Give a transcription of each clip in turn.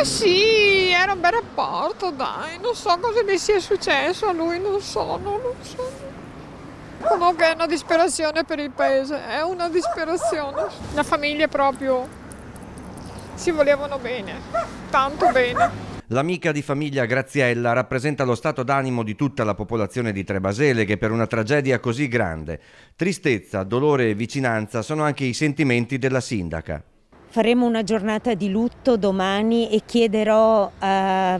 Ma sì, era un bel rapporto, dai, non so cosa gli sia successo a lui, non lo so. Comunque è una disperazione per il paese, è una disperazione. La famiglia proprio si volevano bene, tanto bene. L'amica di famiglia Graziella rappresenta lo stato d'animo di tutta la popolazione di Trebasele che per una tragedia così grande. Tristezza, dolore e vicinanza sono anche i sentimenti della sindaca. Faremo una giornata di lutto domani e chiederò a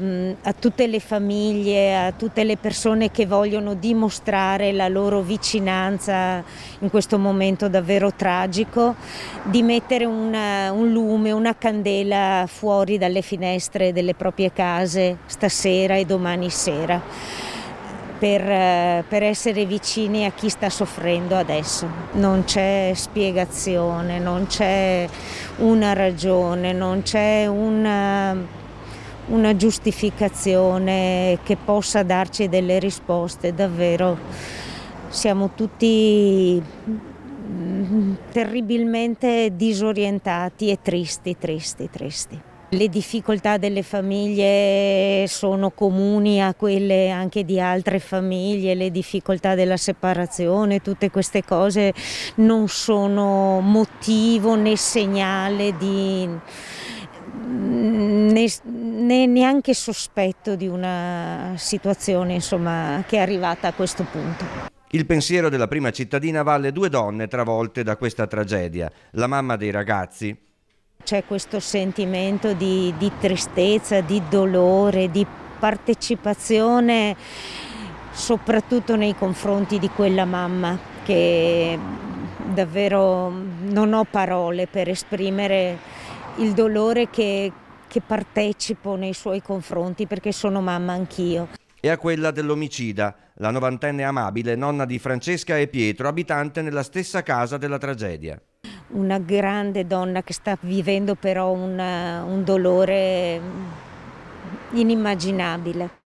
tutte le famiglie, a tutte le persone che vogliono dimostrare la loro vicinanza in questo momento davvero tragico, di mettere un lume, una candela fuori dalle finestre delle proprie case stasera e domani sera. Per essere vicini a chi sta soffrendo adesso. Non c'è spiegazione, non c'è una ragione, non c'è una giustificazione che possa darci delle risposte. Davvero siamo tutti terribilmente disorientati e tristi. Le difficoltà delle famiglie sono comuni a quelle anche di altre famiglie, le difficoltà della separazione, tutte queste cose non sono motivo né segnale né neanche sospetto di una situazione, insomma, che è arrivata a questo punto. Il pensiero della prima cittadina va alle due donne travolte da questa tragedia, la mamma dei ragazzi. C'è questo sentimento di tristezza, di dolore, di partecipazione, soprattutto nei confronti di quella mamma, che davvero non ho parole per esprimere il dolore che partecipo nei suoi confronti, perché sono mamma anch'io. E a quella dell'omicida, la novantenne Amabile, nonna di Francesca e Pietro, abitante nella stessa casa della tragedia. Una grande donna che sta vivendo però un dolore inimmaginabile.